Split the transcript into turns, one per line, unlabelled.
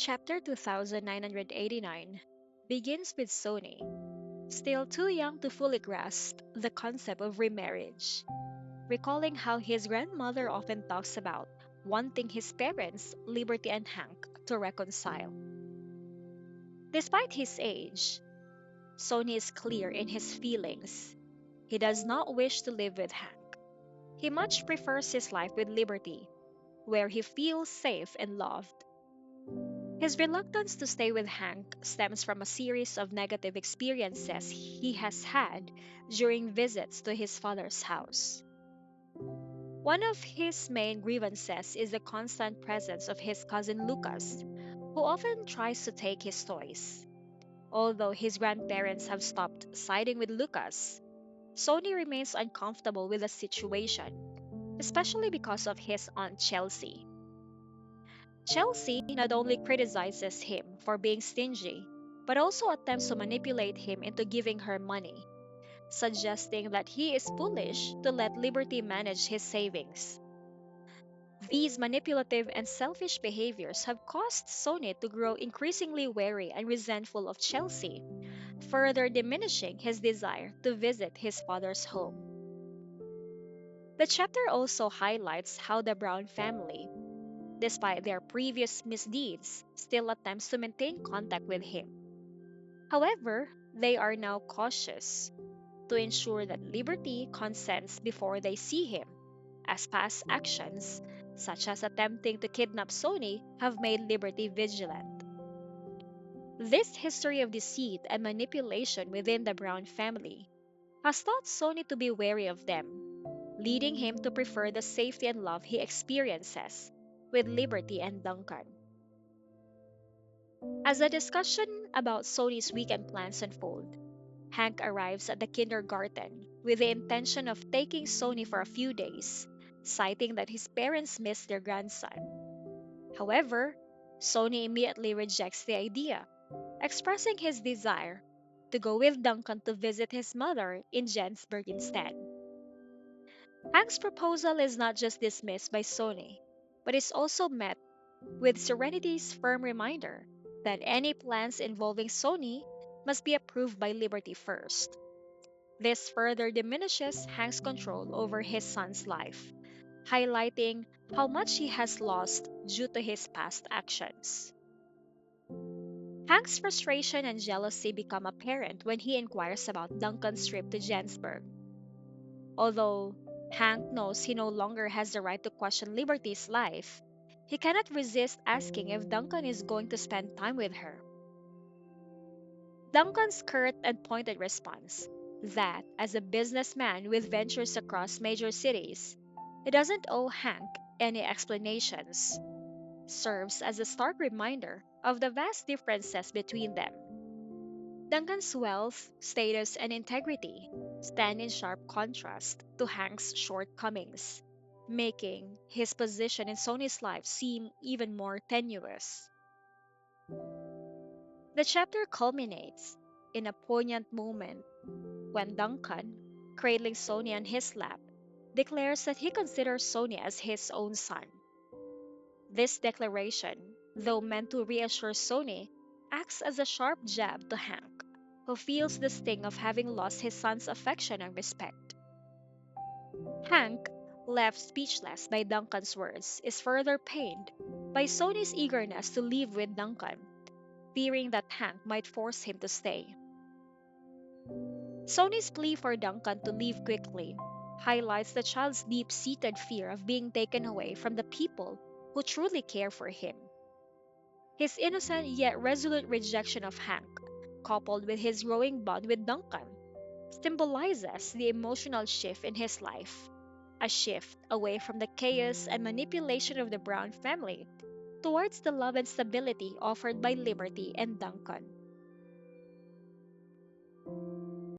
Chapter 2989 begins with Sonny, still too young to fully grasp the concept of remarriage, recalling how his grandmother often talks about wanting his parents, Liberty and Hank, to reconcile. Despite his age, Sonny is clear in his feelings. He does not wish to live with Hank. He much prefers his life with Liberty, where he feels safe and loved. His reluctance to stay with Hank stems from a series of negative experiences he has had during visits to his father's house. One of his main grievances is the constant presence of his cousin Lucas, who often tries to take his toys. Although his grandparents have stopped siding with Lucas, Sony remains uncomfortable with the situation, especially because of his Aunt Chelsea. Chelsea not only criticizes him for being stingy, but also attempts to manipulate him into giving her money, suggesting that he is foolish to let Liberty manage his savings. These manipulative and selfish behaviors have caused Sonny to grow increasingly wary and resentful of Chelsea, further diminishing his desire to visit his father's home. The chapter also highlights how the Brown family, despite their previous misdeeds, still attempts to maintain contact with him. However, they are now cautious to ensure that Liberty consents before they see him, as past actions, such as attempting to kidnap Sony, have made Liberty vigilant. This history of deceit and manipulation within the Brown family has taught Sony to be wary of them, leading him to prefer the safety and love he experiences with Liberty and Duncan. As the discussion about Sony's weekend plans unfold, Hank arrives at the kindergarten with the intention of taking Sony for a few days, citing that his parents miss their grandson. However, Sony immediately rejects the idea, expressing his desire to go with Duncan to visit his mother in Jensburg instead. Hank's proposal is not just dismissed by Sony, but is also met with Serenity's firm reminder that any plans involving Sony must be approved by Liberty first. This further diminishes Hank's control over his son's life, highlighting how much he has lost due to his past actions. Hank's frustration and jealousy become apparent when he inquires about Duncan's trip to Jensburg. Although Hank knows he no longer has the right to question Liberty's life, he cannot resist asking if Duncan is going to spend time with her. Duncan's curt and pointed response that, as a businessman with ventures across major cities, he doesn't owe Hank any explanations, serves as a stark reminder of the vast differences between them. Duncan's wealth, status, and integrity stand in sharp contrast to Hank's shortcomings, making his position in Sony's life seem even more tenuous. The chapter culminates in a poignant moment when Duncan, cradling Sony on his lap, declares that he considers Sony as his own son. This declaration, though meant to reassure Sony, acts as a sharp jab to Hank, who feels the sting of having lost his son's affection and respect. Hank, left speechless by Duncan's words, is further pained by Sony's eagerness to leave with Duncan, fearing that Hank might force him to stay. Sony's plea for Duncan to leave quickly highlights the child's deep seated fear of being taken away from the people who truly care for him. His innocent yet resolute rejection of Hank, coupled with his growing bond with Duncan, symbolizes the emotional shift in his life, a shift away from the chaos and manipulation of the Brown family towards the love and stability offered by Liberty and Duncan.